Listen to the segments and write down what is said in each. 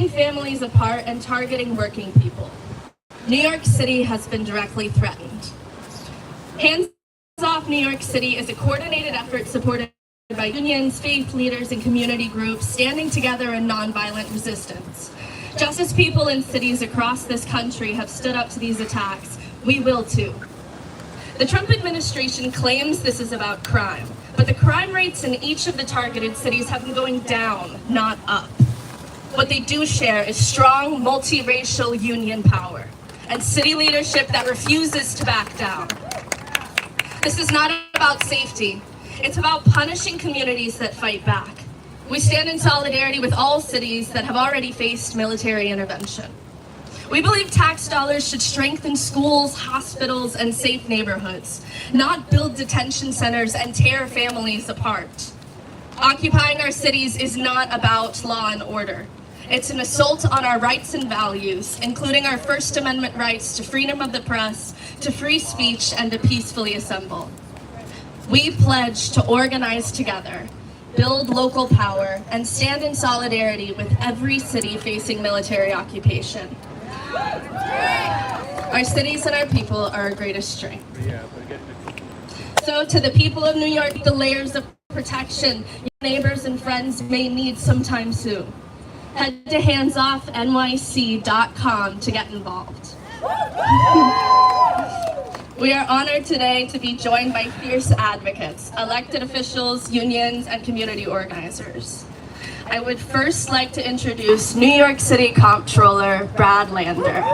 ripping families apart and targeting working people. New York City has been directly threatened. Hands Off New York City is a coordinated effort supported by unions, faith leaders, and community groups standing together in nonviolent resistance. Just as people in cities across this country have stood up to these attacks, we will too. The Trump administration claims this is about crime, but the crime rates in each of the targeted cities have been going down, not up. What they do share is strong, multiracial union power and city leadership that refuses to back down. This is not about safety. It's about punishing communities that fight back. We stand in solidarity with all cities that have already faced military intervention. We believe tax dollars should strengthen schools, hospitals, and safe neighborhoods, not build detention centers and tear families apart. Occupying our cities is not about law and order. It's an assault on our rights and values, including our First Amendment rights to freedom of the press, to free speech, and to peacefully assemble. We pledge to organize together, build local power, and stand in solidarity with every city facing military occupation. Our cities and our people are our greatest strength. So to the people of New York, the layers of protection your neighbors and friends may need sometime soon. Head to handsoffnyc.com to get involved. We are honored today to be joined by fierce advocates, elected officials, unions, and community organizers. I would first like to introduce New York City Comptroller Brad Lander.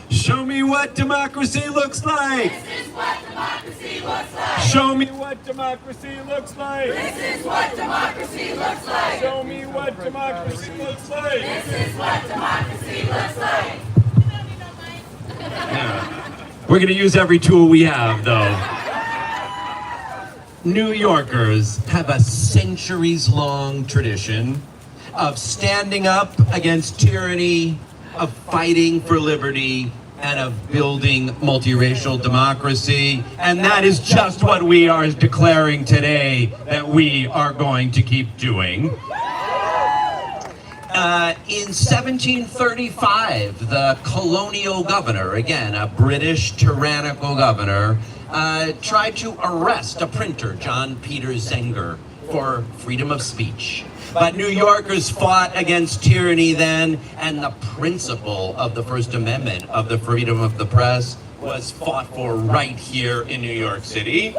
Show me what democracy looks like. This is what democracy looks like. Show me what democracy looks like. This is what democracy looks like. Show me what democracy looks like. This is what democracy looks like. We're going to use every tool we have, though. New Yorkers have a centuries-long tradition of standing up against tyranny, of fighting for liberty, and of building multiracial democracy. And that is just what we are declaring today that we are going to keep doing. In 1735, the colonial governor, again, a British tyrannical governor, tried to arrest a printer, John Peter Zenger, for freedom of speech. But New Yorkers fought against tyranny then, and the principle of the First Amendment of the freedom of the press was fought for right here in New York City.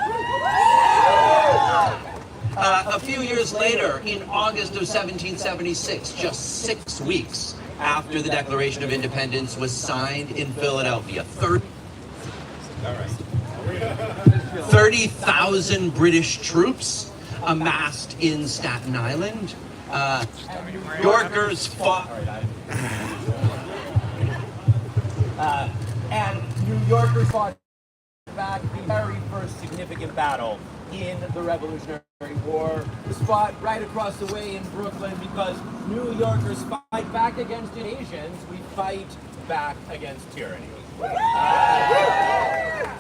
A few years later, in August of 1776, just 6 weeks after the Declaration of Independence was signed in Philadelphia, 30,000 British troops amassed in Staten Island. New Yorkers fought, and New Yorkers fought back the very first significant battle in the Revolutionary War. It was fought right across the way in Brooklyn because New Yorkers fight back against invasions. We fight back against tyranny.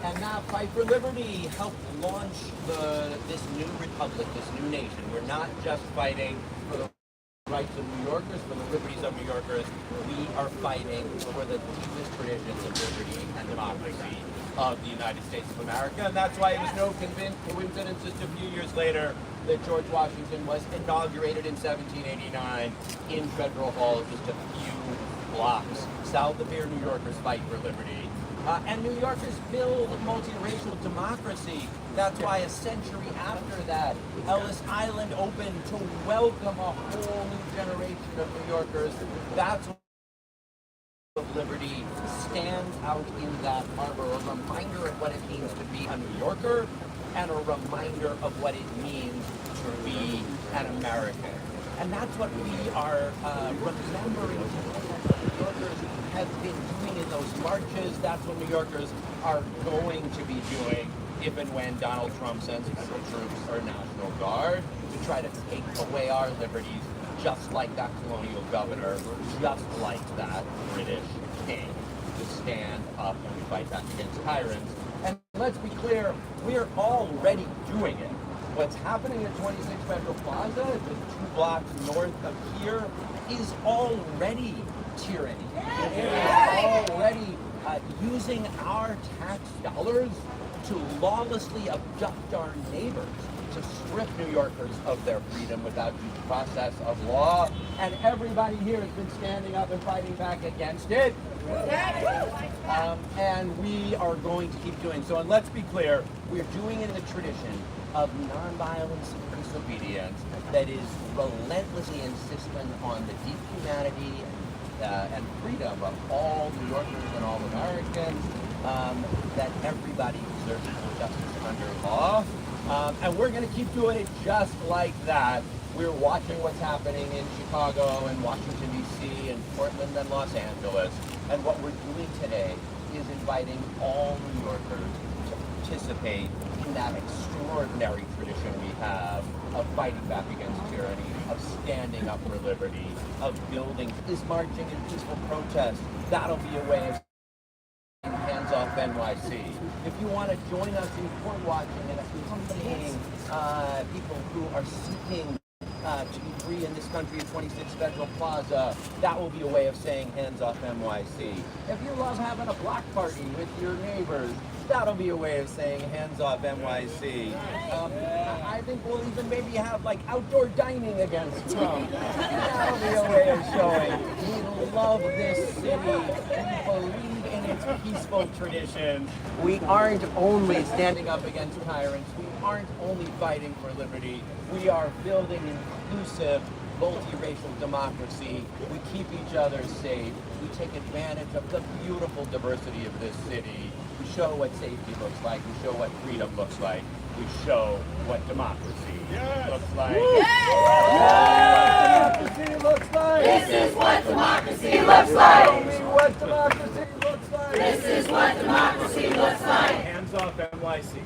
And that fight for liberty helped launch this new republic, this new nation. We're not just fighting for the rights of New Yorkers, for the liberties of New Yorkers. We are fighting for the deepest traditions of liberty and democracy of the United States of America. And that's why it was no coincidence just a few years later that George Washington was inaugurated in 1789 in Federal Hall, just a few blocks south of here. New Yorkers fight for liberty. And New Yorkers build multiracial democracy. That's why a century after that, Ellis Island opened to welcome a whole new generation of New Yorkers. That's what liberty stands out in that harbor, a reminder of what it means to be a New Yorker and a reminder of what it means to be an American. And that's what we are remembering today. New Yorkers have been doing in those marches. That's what New Yorkers are going to be doing if and when Donald Trump sends federal troops or National Guard to try to take away our liberties, just like that colonial governor, just like that British king, to stand up and fight back against tyrants. And let's be clear, we are already doing it. What's happening at 26 Federal Plaza, just 2 blocks north of here, is already tyranny. It is already using our tax dollars to lawlessly abduct our neighbors, to strip New Yorkers of their freedom without due process of law. And everybody here has been standing up and fighting back against it. And we are going to keep doing so. And let's be clear, we're doing it in the tradition of nonviolent civil disobedience that is relentlessly insistent on the deep humanity and freedom of all New Yorkers and all Americans, that everybody deserves equal justice under law. And we're going to keep doing it just like that. We're watching what's happening in Chicago and Washington, D.C. and Portland and Los Angeles. And what we're doing today is inviting all New Yorkers to participate in that extraordinary tradition we have of fighting back against tyranny, of standing up for liberty, of building this marching and peaceful protest. That'll be a way of Hands Off NYC. If you want to join us in court watching and accompanying people who are seeking to be free in this country at 26 Federal Plaza, that will be a way of saying Hands Off NYC. If you love having a block party with your neighbors, that'll be a way of saying Hands Off NYC. I think we'll even maybe have like outdoor dining against Trump. That'll be a way of showing we love this city. We believe in its peaceful tradition. We aren't only standing up against tyrants. We aren't only fighting for liberty. We are building inclusive, multiracial democracy. We keep each other safe. We take advantage of the beautiful diversity of this city. We show what safety looks like. We show what freedom looks like. We show what democracy looks like. Democracy looks like. This is what democracy looks like. Show me what democracy looks like. This is what democracy looks like. Hands Off NYC.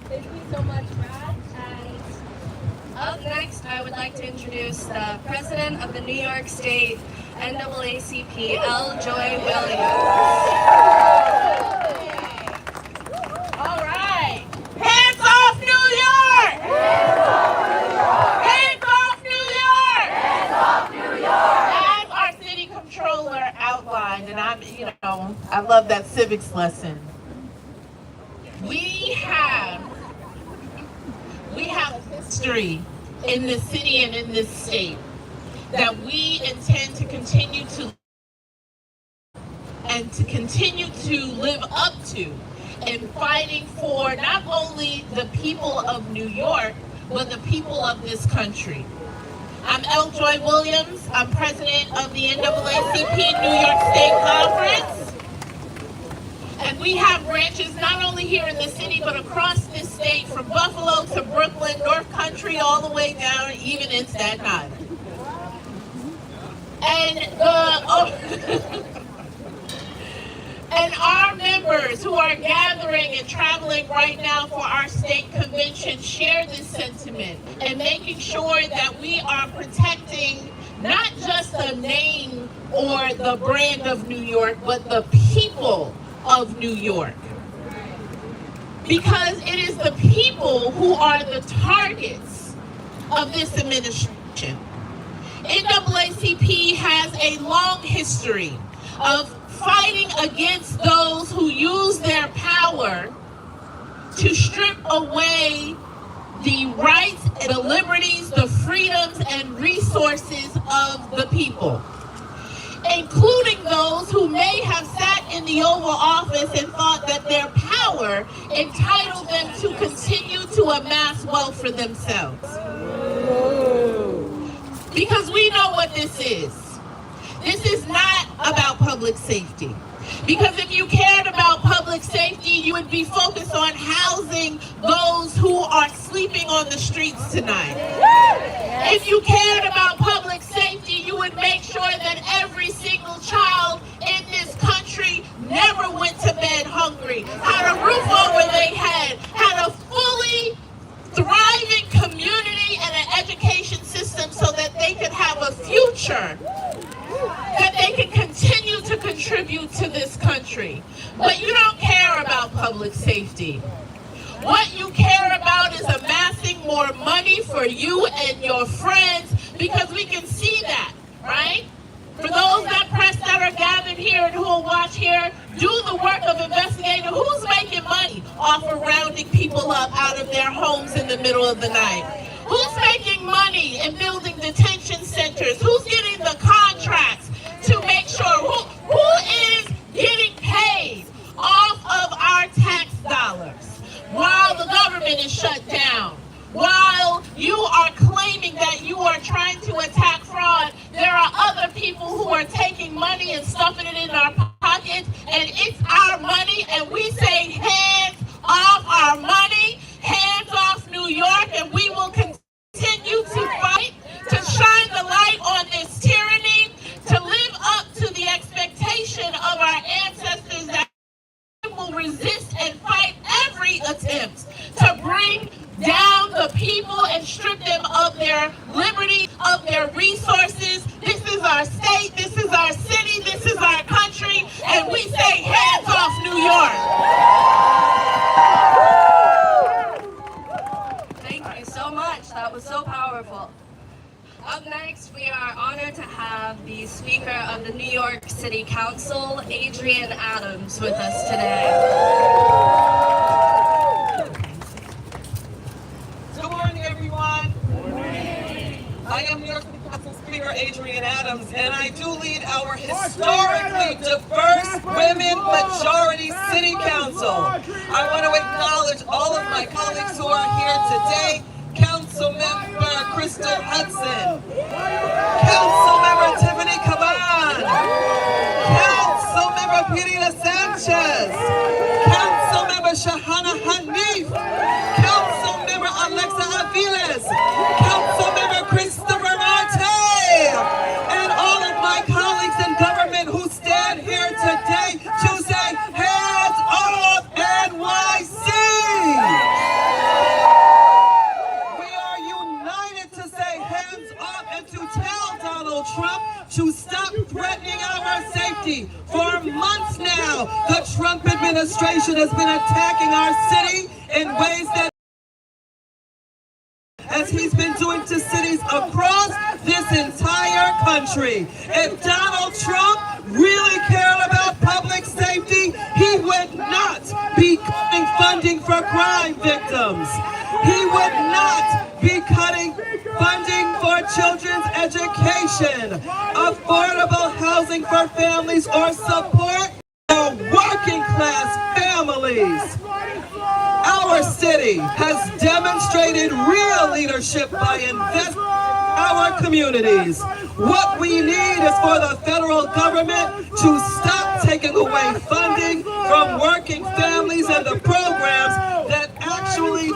Thank you so much, Murad. And up next, I would like to introduce the president of the New York State NAACP, L. Joy Williams. All right. Hands off New York! Hands off New York! Hands off New York! As our city controller outlined, and I love that civics lesson. We have history in this city and in this state that we intend to continue to live up to in fighting for not only the people of New York, but the people of this country. I'm L. Joy Williams. I'm president of the NAACP New York State Conference. And we have branches not only here in the city, but across this state, from Buffalo to Brooklyn, North Country, all the way down, even in Staten Island. And our members who are gathering and traveling right now for our state convention share this sentiment and making sure that we are protecting not just the name or the brand of New York, but the people of New York. Because it is the people who are the targets of this administration. NAACP has a long history of fighting against those who use their power to strip away the rights, the liberties, the freedoms, and resources of the people, including those who may have sat in the Oval Office and thought that their power entitled them to continue to amass wealth for themselves. Because we know what this is. This is not about public safety. Because if you cared about public safety, you would be focused on housing those who are sleeping on the streets tonight. If you cared about public safety, you would make sure that every single child in this country never went to bed hungry, had a roof over their head, had a fully thriving community and an education system so that they could have a future, that they could continue to contribute to this country. But you don't care care about public safety. What you care about is amassing more money for you and your friends, because we can see that, right? For those that are gathered here and who will watch here, do the work of investigating who's making money off of rounding people up out of their homes in the middle of the night. Who's making money and building detention centers? Who's getting the contracts to make sure? Who is getting paid off of our tax dollars while the government is shut down? While you are claiming that you are trying to attack fraud, there are other people who are taking money and stuffing it in our pockets, and it's our money, and we say hands off our money, hands off New York, and we will continue to fight to shine the light on this tyranny, to live up to the expectation of our ancestors that will resist and fight every attempt to bring down the people and strip them of their liberty, of their resources. This is our state, this is our city, this is our country, and we say hands off New York. Thank you so much. That was so powerful. Up next, we are honored to have the Speaker of the New York City Council, Adrienne Adams, with us today. Good morning, everyone. Good morning. I am New York City Council Speaker Adrienne Adams, and I do lead our historically diverse women majority city council. I want to acknowledge all of my colleagues who are here today. Councilmember Crystal Hudson, Councilmember Tiffany Caban, Councilmember Pirina Sanchez, Councilmember Shahana Hanif, Councilmember Alexa Aviles, Councilmember Christopher Marte, and all of my colleagues in government who stand here today to say, hands off NYC! Trump to stop threatening our safety. For months now, the Trump administration has been attacking our city in ways that, as he's been doing to cities across this entire country. If Donald Trump really cared about public safety, he would not be cutting funding for crime victims. He would not be cutting funding for children's education, affordable housing for families, or support for working class families. Our city has demonstrated real leadership by investing in our communities. What we need is for the federal government to stop taking away funding from working families and the programs that actually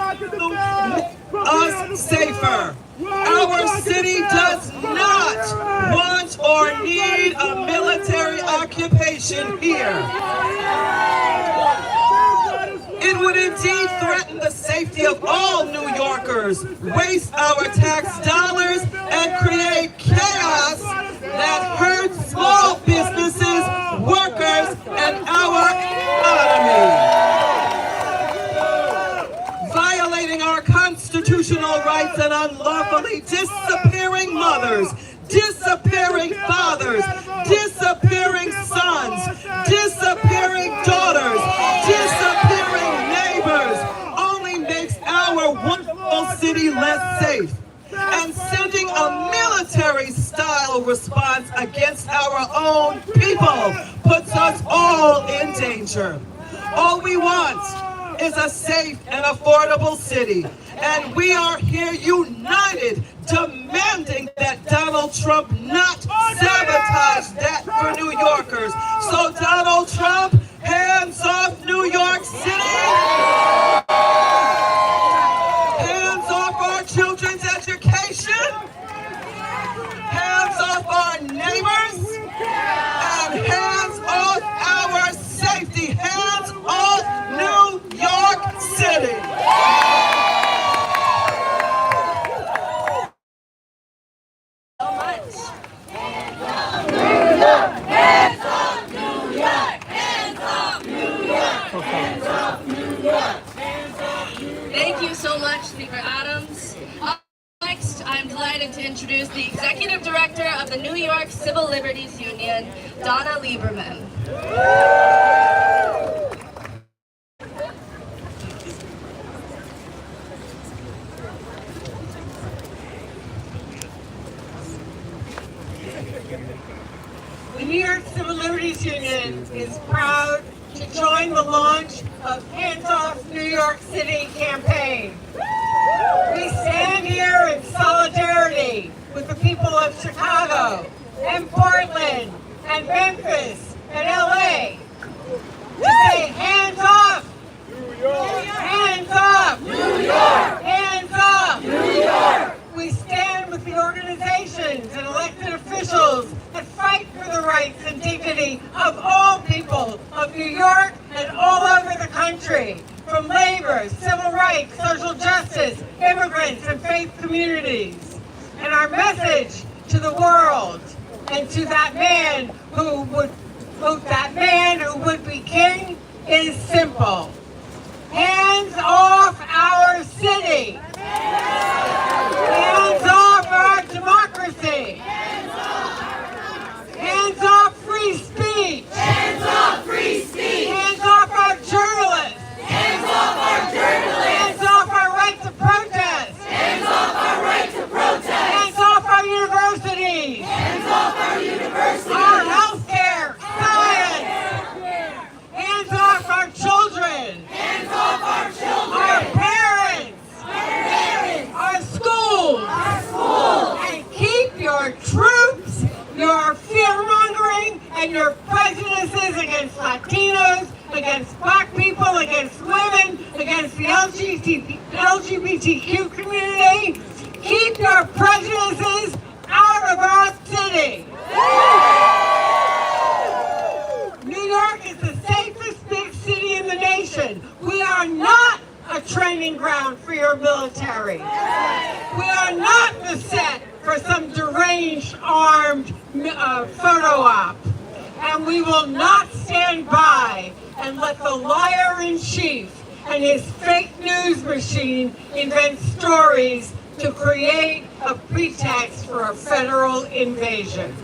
make us safer. Our city does not want or need a military occupation here. It would indeed threaten the safety of all New Yorkers, waste our tax dollars, and create chaos that hurts small businesses, workers, and our economy. Violating our constitutional rights and unlawfully disappearing mothers, disappearing fathers, disappearing sons, disappearing daughters, disappearing neighbors only makes our wonderful city less safe. And sending a military-style response against our own people puts us all in danger. All we want is a safe and affordable city. And we are here united, demanding that Donald Trump not sabotage that for New Yorkers. So Donald Trump, hands off New York City! Hands off our children's education! Hands off our neighbors! And hands off our safety! Hands off New York City! programs. Next, I'm delighted to introduce the Executive Director of the New York Civil Liberties Union, Donna Lieberman. The New York Civil Liberties Union is proud to join the launch of Hands Off New York City campaign. We stand here in solidarity with the people of Chicago and Portland and Memphis and LA to say hands off! New York! Hands off! New York! Hands off! New York! We stand with the organizations and elected officials that fight for the rights and dignity of all people of New York and all over the country, from labor, civil rights, social justice, immigrants, and faith communities. And our message to the world and to that man who would be king is simple. Hands off our city. Hands off our democracy. Hands off free speech. Hands off free speech. Hands off our journalists. Hands off our journalists. Hands off our right to protest. Hands off our right to protest. Hands off our universities. Hands off our universities. Our healthcare, science. Hands off our children. Hands off our children. Our parents. Our parents. Our schools. Our schools. And keep your troops, your fear-mongering, and your prejudices against Latinos, against Black people, against women, against the LGBTQ community. Keep your prejudices out of our city. New York is the safest big city in the nation. We are not a training ground for your military. We are not the set for some deranged armed photo op. And we will not stand by and let the liar-in-chief and his fake news machine invent stories to create a pretext for a federal invasion.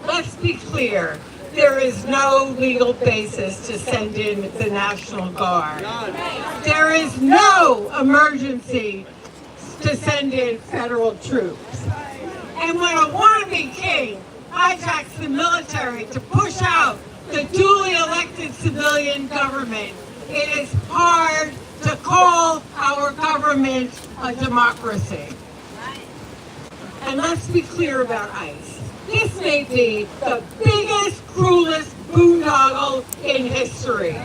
Let's be clear. There is no legal basis to send in the National Guard. There is no emergency to send in federal troops. And when a wannabe king hijacks the military to push out the duly elected civilian government, it is hard to call our government a democracy. And let's be clear about ICE. This may be the biggest, cruelest boondoggle in history.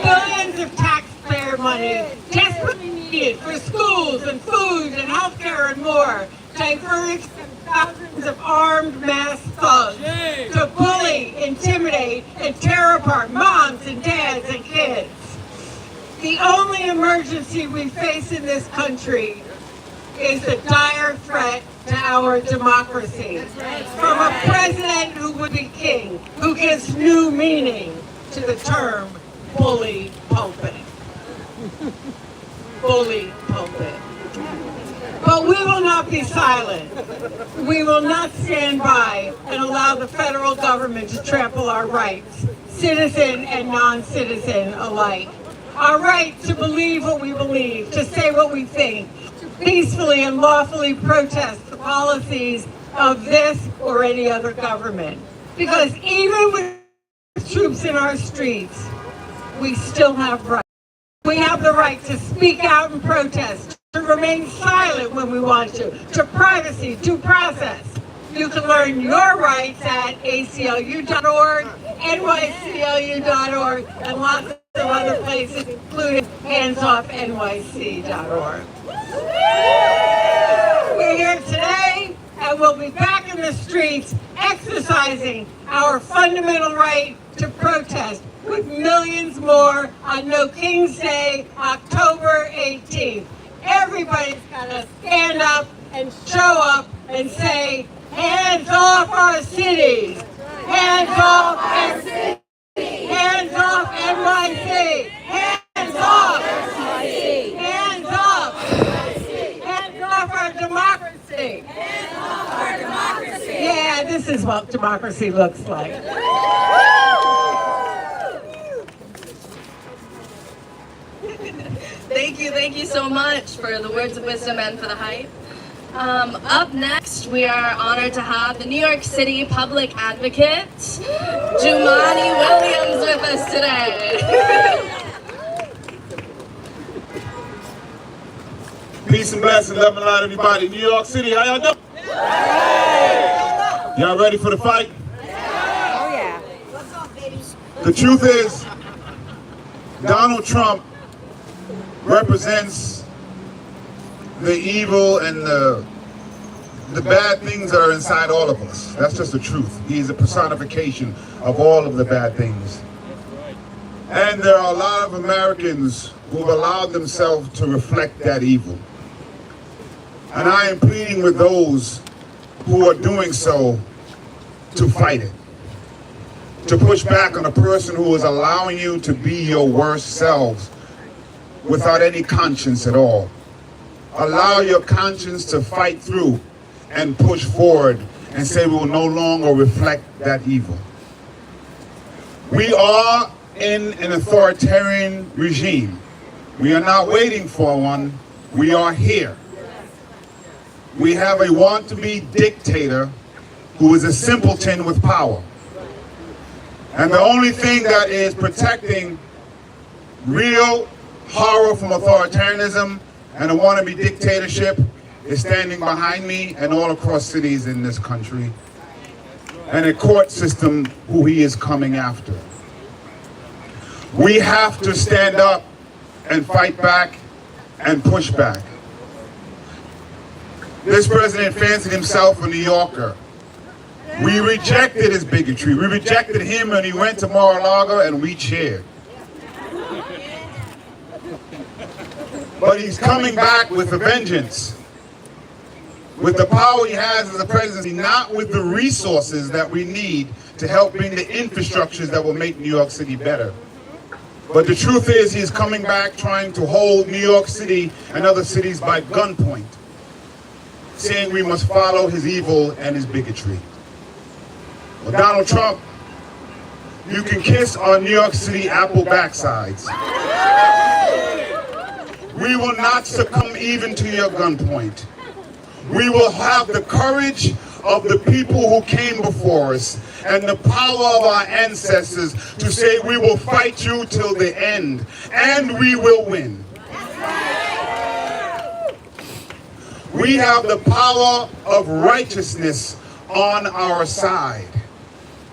Billions of taxpayer money desperately needed for schools and food and healthcare and more, diverted thousands of armed mass thugs to bully, intimidate, and tear apart moms and dads and kids. The only emergency we face in this country is a dire threat to our democracy from a president who would be king, who gives new meaning to the term bully pulpit. Bully pulpit. But we will not be silent. We will not stand by and allow the federal government to trample our rights, citizen and non-citizen alike. Our right to believe what we believe, to say what we think, to peacefully and lawfully protest the policies of this or any other government. Because even with troops in our streets, we still have rights. We have the right to speak out and protest, to remain silent when we want to privacy, due process. You can learn your rights at ACLU.org, NYCLU.org, and lots of other places, including HandsOffNYC.org. We're here today, and we'll be back in the streets exercising our fundamental right to protest with millions more on No King's Day, October 18th. Everybody's got to stand up and show up and say, hands off our cities! Hands off our cities! Hands off NYC! Hands off! Hands off! this is what democracy looks like. Thank you so much for the words of wisdom and for the hype. Up next, we are honored to have the New York City Public Advocate, Jumaane Williams, with us today. Peace and blessings, love and light, everybody. New York City, how y'all doing? Y'all ready for the fight? Oh yeah. The truth is, Donald Trump represents the evil and the bad things that are inside all of us. That's just the truth. He's a personification of all of the bad things. And there are a lot of Americans who've allowed themselves to reflect that evil. And I am pleading with those who are doing so to fight it. To push back on a person who is allowing you to be your worst selves without any conscience at all. Allow your conscience to fight through and push forward and say we will no longer reflect that evil. We are in an authoritarian regime. We are not waiting for one, we are here. We have a want-to-be dictator who is a simpleton with power. And the only thing that is protecting real horror from authoritarianism and a wannabe dictatorship is standing behind me and all across cities in this country, and a court system who he is coming after. We have to stand up and fight back and push back. This president fancied himself a New Yorker. We rejected his bigotry. We rejected him when he went to Mar-a-Lago, and we cheered. But he's coming back with a vengeance. With the power he has as a presidency, not with the resources that we need to help bring the infrastructures that will make New York City better. But the truth is, he's coming back trying to hold New York City and other cities by gunpoint, saying we must follow his evil and his bigotry. Well, Donald Trump, you can kiss our New York City apple backsides. We will not succumb even to your gunpoint. We will have the courage of the people who came before us and the power of our ancestors to say we will fight you till the end, and we will win. We have the power of righteousness on our side.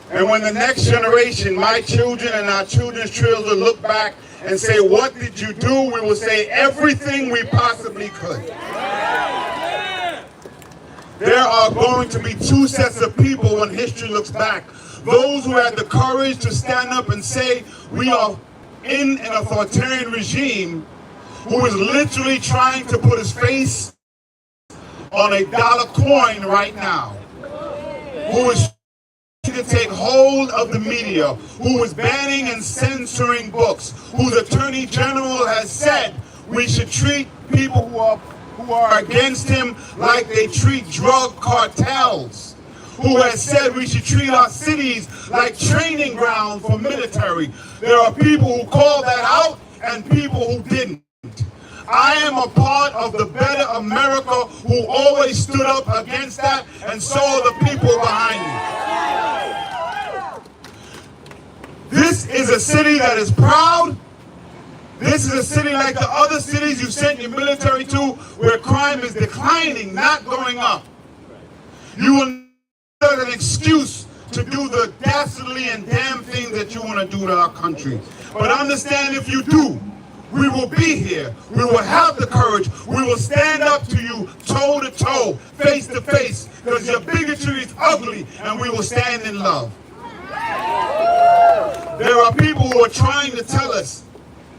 And when the next generation, my children and our children's children, look back and say, what did you do? We will say everything we possibly could. There are going to be two sets of people when history looks back. Those who had the courage to stand up and say, we are in an authoritarian regime who is literally trying to put his face on a dollar coin right now, who is to take hold of the media, who is banning and censoring books, whose attorney general has said we should treat people who are against him like they treat drug cartels, who has said we should treat our cities like training grounds for military. There are people who called that out and people who didn't. I am a part of the better America who always stood up against that, and so are the people behind me. This is a city that is proud. This is a city like the other cities you sent your military to, where crime is declining, not going up. You will not have an excuse to do the dastardly and damn things that you want to do to our country. But understand, if you do, we will be here. We will have the courage. We will stand up to you toe to toe, face to face, because your bigotry is ugly, and we will stand in love. There are people who are trying to tell us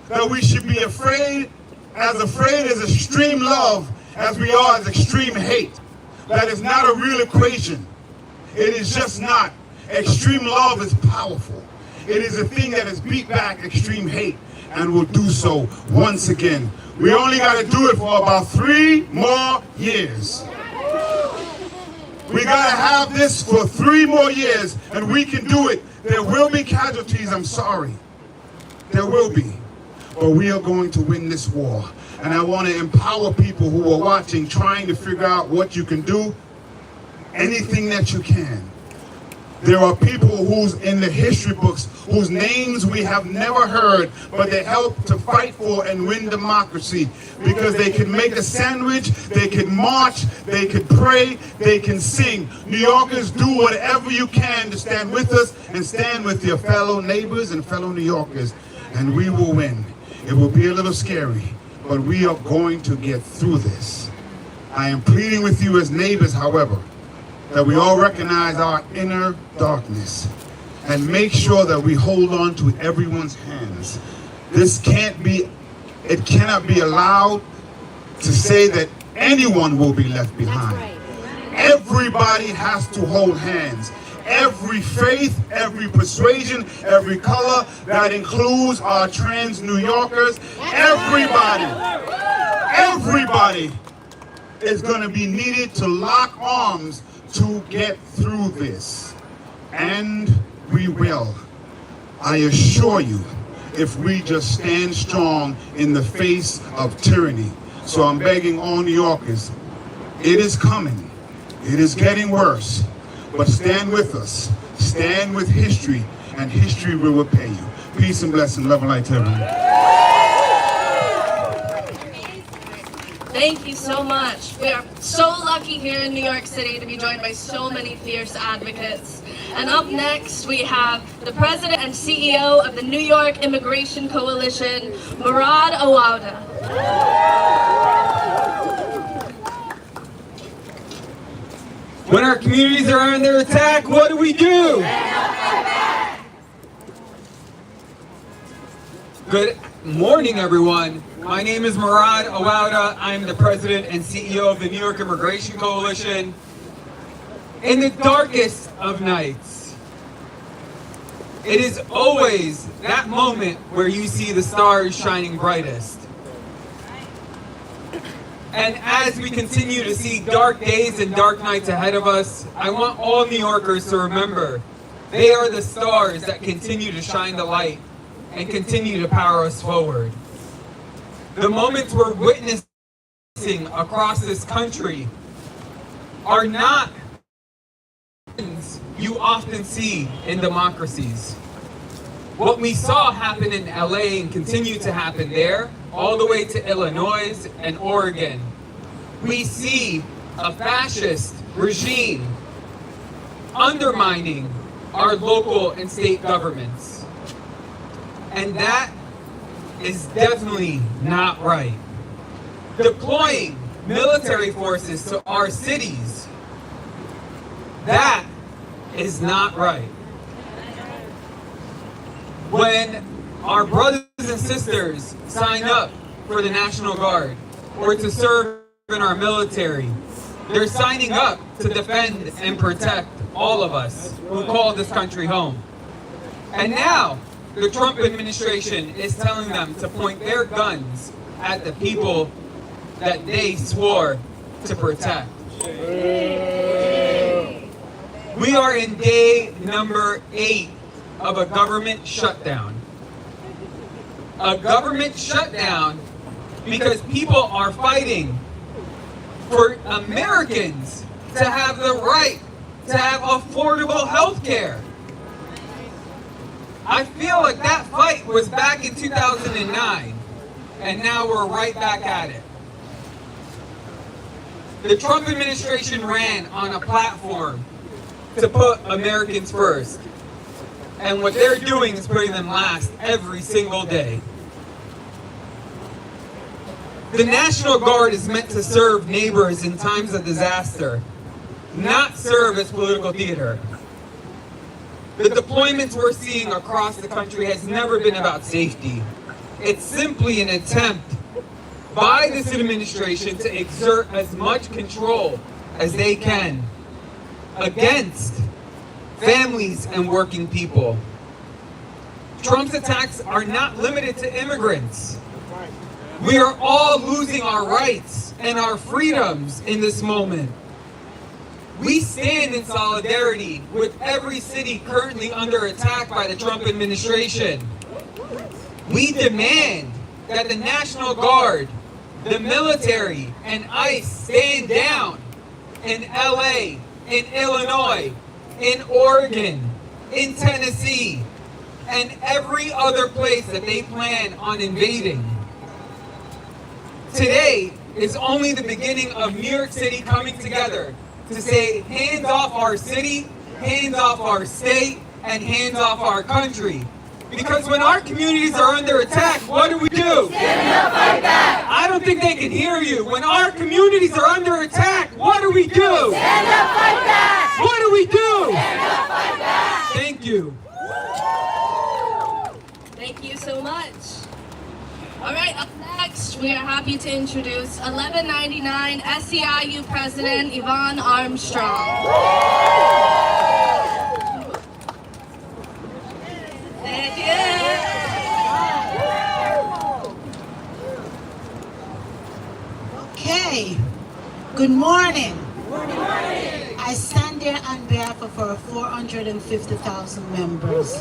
that we should be afraid as extreme love as we are as extreme hate. That is not a real equation. It is just not. Extreme love is powerful. It is a thing that has beat back extreme hate, and will do so once again. We only got to do it for about 3 more years. We gotta have this for 3 more years, and we can do it. There will be casualties, I'm sorry. There will be. But we are going to win this war. And I want to empower people who are watching, trying to figure out what you can do. Anything that you can. There are people who's in the history books whose names we have never heard, but they helped to fight for and win democracy because they can make a sandwich, they can march, they can pray, they can sing. New Yorkers, do whatever you can to stand with us and stand with your fellow neighbors and fellow New Yorkers, and we will win. It will be a little scary, but we are going to get through this. I am pleading with you as neighbors, however, that we all recognize our inner darkness and make sure that we hold on to everyone's hands. This cannot be allowed to say that anyone will be left behind. Everybody has to hold hands. Every faith, every persuasion, every color, that includes our trans New Yorkers, everybody is going to be needed to lock arms to get through this. And we will. I assure you, if we just stand strong in the face of tyranny. So I'm begging all New Yorkers, it is coming. It is getting worse. But stand with us. Stand with history, and history will repay you. Peace and blessing. Love and light to everyone. Thank you so much. We are so lucky here in New York City to be joined by so many fierce advocates. And up next, we have the President and CEO of the New York Immigration Coalition, Murad Awawdeh. When our communities are under attack, what do we do? Good morning, everyone. My name is Murad Awawdeh. I'm the President and CEO of the New York Immigration Coalition. In the darkest of nights, it is always that moment where you see the stars shining brightest. And as we continue to see dark days and dark nights ahead of us, I want all New Yorkers to remember they are the stars that continue to shine the light and continue to power us forward. The moments we're witnessing across this country are not things you often see in democracies. What we saw happen in LA and continue to happen there, all the way to Illinois and Oregon, we see a fascist regime undermining our local and state governments. And that is definitely not right. Deploying military forces to our cities, that is not right. When our brothers and sisters sign up for the National Guard or to serve in our military, they're signing up to defend and protect all of us who call this country home. And now, the Trump administration is telling them to point their guns at the people that they swore to protect. We are in day number 8 of a government shutdown. A government shutdown because people are fighting for Americans to have the right to have affordable health care. I feel like that fight was back in 2009, and now we're right back at it. The Trump administration ran on a platform to put Americans first, and what they're doing is putting them last every single day. The National Guard is meant to serve neighbors in times of disaster, not serve as political theater. The deployments we're seeing across the country has never been about safety. It's simply an attempt by this administration to exert as much control as they can against families and working people. Trump's attacks are not limited to immigrants. We are all losing our rights and our freedoms in this moment. We stand in solidarity with every city currently under attack by the Trump administration. We demand that the National Guard, the military, and ICE stand down in LA, in Illinois, in Oregon, in Tennessee, and every other place that they plan on invading. Today is only the beginning of New York City coming together to say hands off our city, hands off our state, and hands off our country. Because when our communities are under attack, what do we do? Stand up like that! I don't think they can hear you. When our communities are under attack, what do we do? Stand up like that! What do we do? Stand up like that! Thank you. Thank you so much. All right, up next, we are happy to introduce 1199 SEIU President Yvonne Armstrong. Thank you. Okay, good morning. Good morning. I stand here on behalf of our 450,000 members.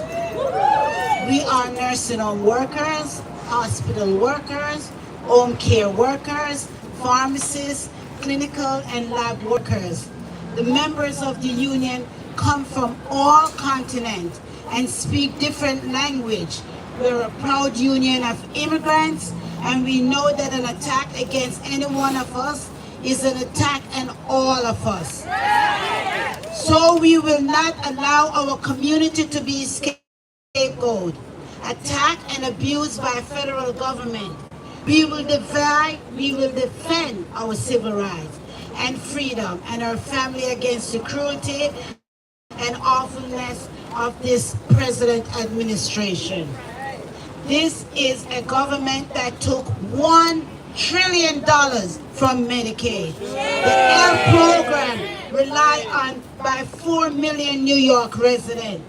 We are nursing home workers, hospital workers, home care workers, pharmacists, clinical and lab workers. The members of the union come from all continents and speak different language. We're a proud union of immigrants, and we know that an attack against any one of us is an attack on all of us. So we will not allow our community to be scapegoat, attacked and abused by federal government. We will defend our civil rights and freedom and our family against the cruelty and awfulness of this president administration. This is a government that took $1 trillion from Medicaid. The health program relied on by 4 million New York residents.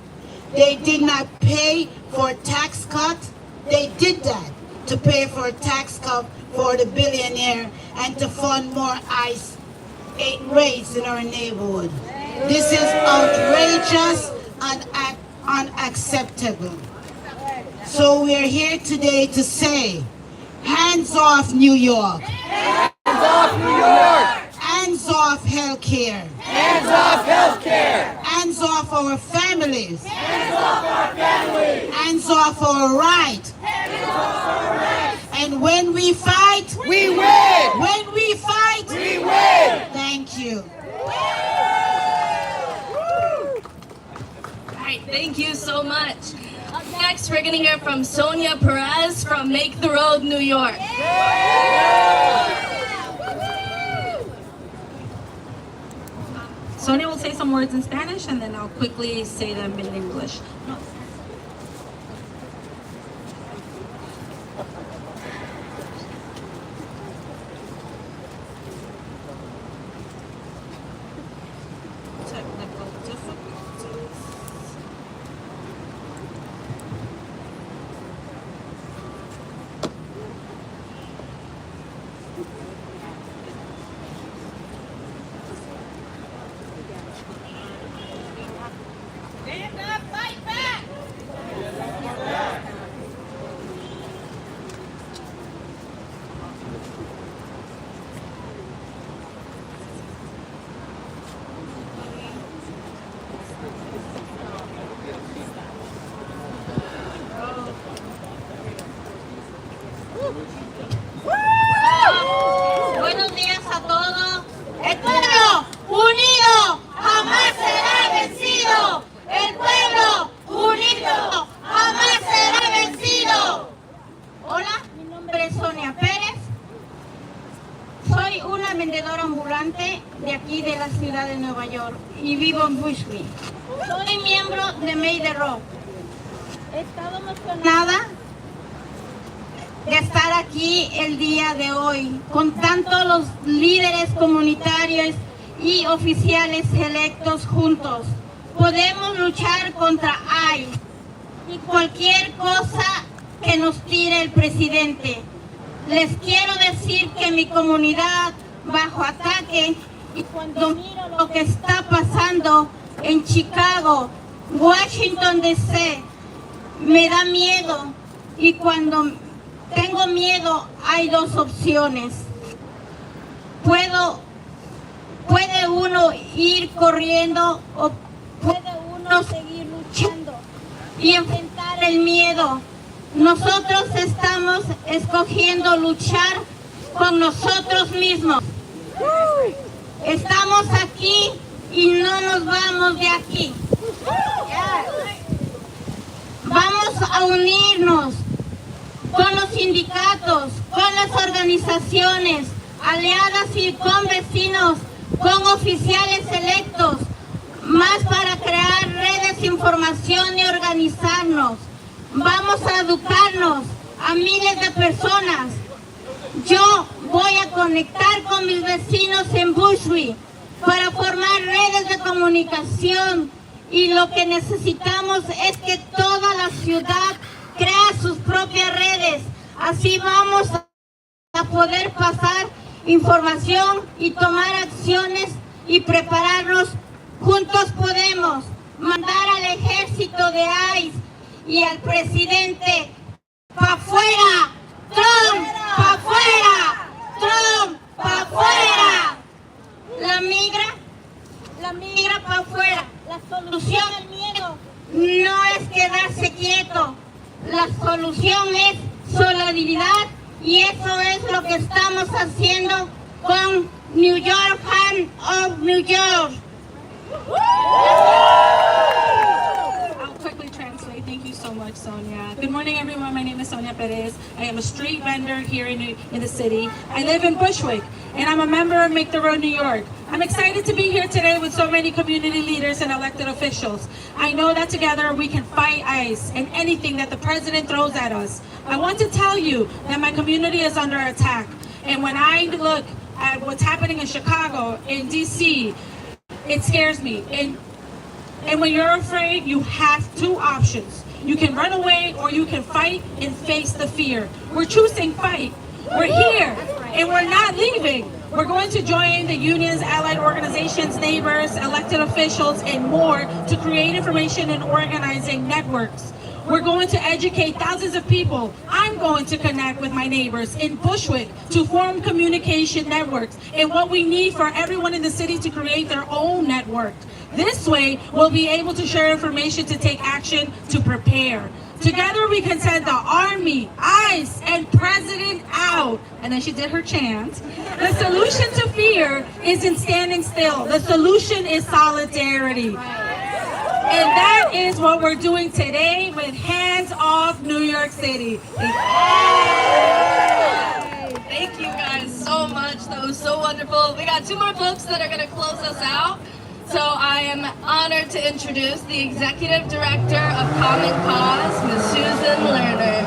They did not pay for a tax cut. They did that to pay for a tax cut for the billionaire and to fund more ICE raids in our neighborhood. This is outrageous and unacceptable. So we're here today to say, hands off New York. Hands off New York. Hands off healthcare. Hands off healthcare. Hands off our families. Hands off our families. Hands off our right. Hands off our right. And when we fight, we win. When we fight, we win. Thank you. All right, thank you so much. Up next, we're gonna hear from Sonia Perez from Make the Road, New York. Sonia will say some words in Spanish and then I'll quickly say them in English. Technical difficulties. Stand up, fight back! Buenos días a todos. El pueblo unido jamás será vencido. El pueblo unido jamás será vencido. Hola, mi nombre es Sonia Perez. Soy una vendedora ambulante de aquí de la ciudad de Nueva York y vivo en Bushwick. Soy miembro de May the Road. He estado emocionada de estar aquí el día de hoy con tantos los líderes comunitarios y oficiales electos juntos. Podemos luchar contra ICE y cualquier cosa que nos tire el presidente. Les quiero decir que mi comunidad bajo ataque Y cuando miro lo que está pasando en Chicago, Washington DC, me da miedo. Y cuando tengo miedo hay dos opciones. Puede uno ir corriendo o puede uno seguir luchando y enfrentar el miedo. Nosotros estamos escogiendo luchar con nosotros mismos. Estamos aquí y no nos vamos de aquí. Vamos a unirnos con los sindicatos, con las organizaciones aliadas y con vecinos, con oficiales electos, más para crear redes de información y organizarnos. Vamos a educarnos a miles de personas. Yo voy a conectar con mis vecinos en Bushwick para formar redes de comunicación y lo que necesitamos es que toda la ciudad crea sus propias redes. Así vamos a poder pasar información y tomar acciones y prepararnos. Juntos podemos mandar al ejército de ICE y al presidente pa' afuera. Trump pa' afuera. Trump pa' afuera. La migra pa' afuera. La solución al miedo no es quedarse quieto. La solución es solidaridad y eso es lo que estamos haciendo con New York, Hands Off New York. I'll quickly translate. Thank you so much, Sonia. Good morning, everyone. My name is Sonia Perez. I am a street vendor here in the city. I live in Bushwick, and I'm a member of Make the Road New York. I'm excited to be here today with so many community leaders and elected officials. I know that together we can fight ICE and anything that the president throws at us. I want to tell you that my community is under attack. And when I look at what's happening in Chicago, in DC, it scares me. And when you're afraid, you have two options. You can run away or you can fight and face the fear. We're choosing fight. We're here and we're not leaving. We're going to join the unions, allied organizations, neighbors, elected officials, and more to create information and organizing networks. We're going to educate thousands of people. I'm going to connect with my neighbors in Bushwick to form communication networks and what we need for everyone in the city to create their own network. This way, we'll be able to share information to take action to prepare. Together we can send the Army, ICE, and President out. And then she did her chant. The solution to fear isn't standing still. The solution is solidarity. And that is what we're doing today with Hands Off New York City. Thank you guys so much. That was so wonderful. We got two more folks that are going to close us out. So I am honored to introduce the Executive Director of Common Cause, Ms. Susan Lerner.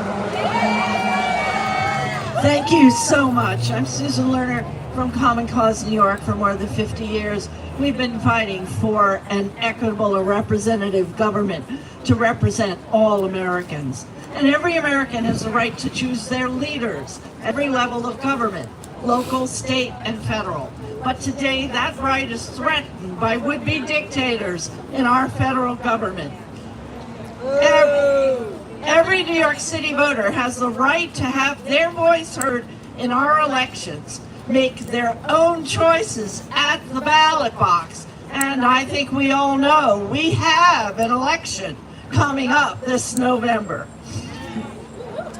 Thank you so much. I'm Susan Lerner from Common Cause New York for more than 50 years. We've been fighting for an equitable or representative government to represent all Americans. And every American has the right to choose their leaders, every level of government, local, state, and federal. But today that right is threatened by would-be dictators in our federal government. Every New York City voter has the right to have their voice heard in our elections, make their own choices at the ballot box. And I think we all know we have an election coming up this November.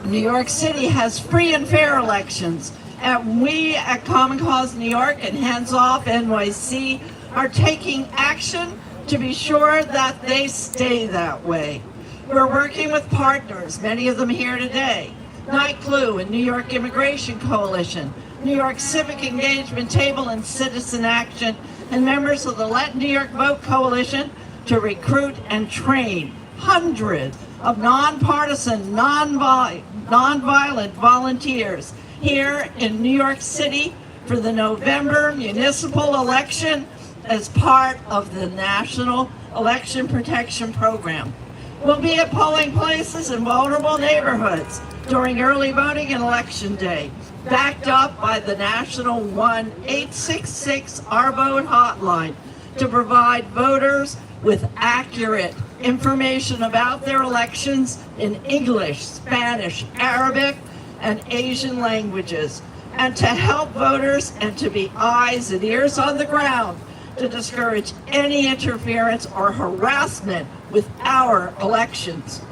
New York City has free and fair elections, and we at Common Cause New York and Hands Off NYC are taking action to be sure that they stay that way. We're working with partners, many of them here today, Night Clue and New York Immigration Coalition, New York Civic Engagement Table and Citizen Action, and members of the Let New York Vote Coalition to recruit and train hundreds of nonpartisan, nonviolent volunteers here in New York City for the November municipal election as part of the National Election Protection Program. We'll be at polling places in vulnerable neighborhoods, during early voting and election day, backed up by the national 1-866 Our Vote hotline to provide voters with accurate information about their elections in English, Spanish, Arabic, and Asian languages, and to help voters and to be eyes and ears on the ground to discourage any interference or harassment with our elections.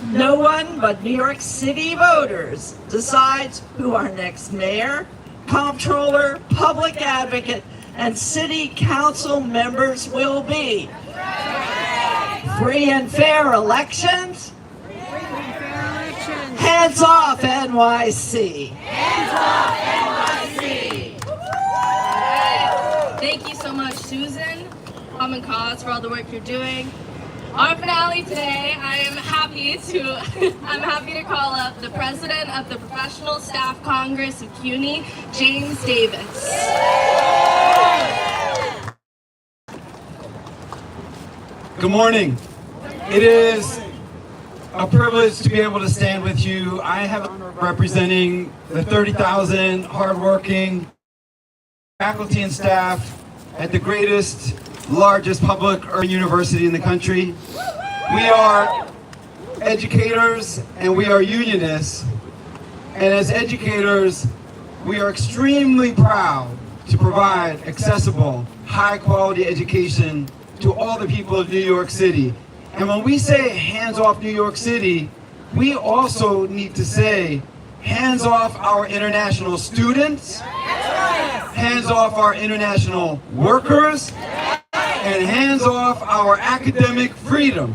No one but New York City voters decides who our next mayor, comptroller, public advocate, and city council members will be. Free and fair elections. Hands off NYC. Hands off NYC. Thank you so much, Susan, Common Cause, for all the work you're doing. Our finale today, I'm happy to call up the president of the Professional Staff Congress of CUNY, James Davis. Good morning. It is a privilege to be able to stand with you. I have the honor of representing the 30,000 hardworking faculty and staff at the greatest, largest public urban university in the country. We are educators and we are unionists. And as educators, we are extremely proud to provide accessible, high-quality education to all the people of New York City. And when we say hands off New York City, we also need to say hands off our international students, hands off our international workers, and hands off our academic freedom.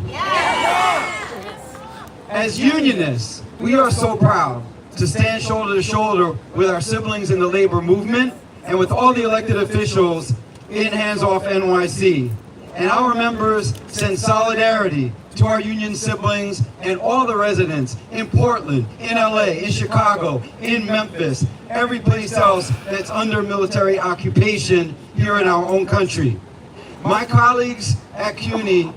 As unionists, we are so proud to stand shoulder to shoulder with our siblings in the labor movement and with all the elected officials in Hands Off NYC. And our members send solidarity to our union siblings and all the residents in Portland, in LA, in Chicago, in Memphis, every place else that's under military occupation here in our own country. My colleagues at CUNY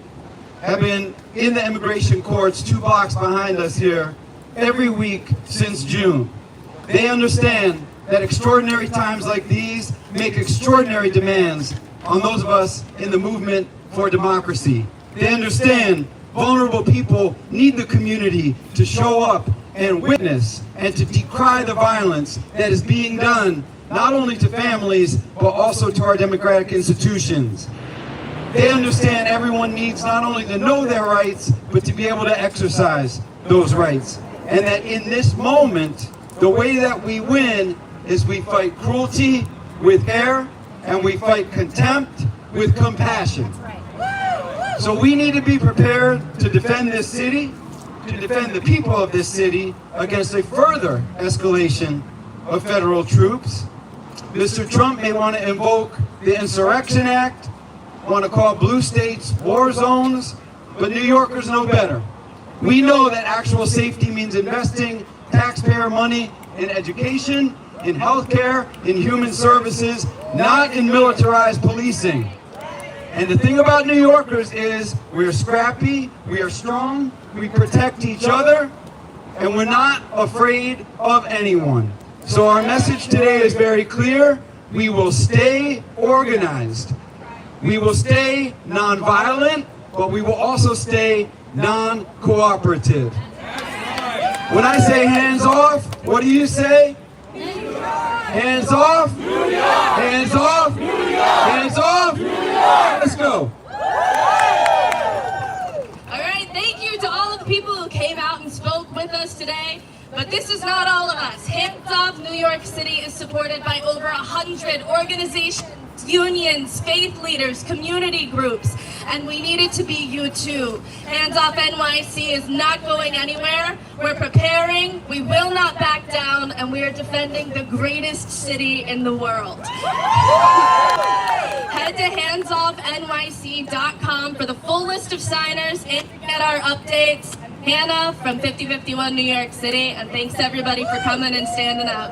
have been in the immigration courts 2 blocks behind us here every week since June. They understand that extraordinary times like these make extraordinary demands on those of us in the movement for democracy. They understand vulnerable people need the community to show up and witness and to decry the violence that is being done not only to families but also to our democratic institutions. They understand everyone needs not only to know their rights but to be able to exercise those rights. And that in this moment, the way that we win is we fight cruelty with care and we fight contempt with compassion. So we need to be prepared to defend this city, to defend the people of this city against a further escalation of federal troops. Mr. Trump may want to invoke the Insurrection Act, want to call blue states war zones, but New Yorkers know better. We know that actual safety means investing taxpayer money in education, in healthcare, in human services, not in militarized policing. And the thing about New Yorkers is we're scrappy, we are strong, we protect each other, and we're not afraid of anyone. So our message today is very clear. We will stay organized. We will stay nonviolent, but we will also stay non-cooperative. When I say hands off, what do you say? Hands off! Hands off! Hands off! Let's go! All right, thank you to all of the people who came out and spoke with us today. But this is not all of us. Hands Off New York City is supported by over 100 organizations, unions, faith leaders, community groups, and we need it to be you too. Hands Off NYC is not going anywhere. We're preparing, we will not back down, and we are defending the greatest city in the world. Head to handsoffnyc.com for the full list of signers and to get our updates. Hannah from 5051 New York City, and thanks everybody for coming and standing up.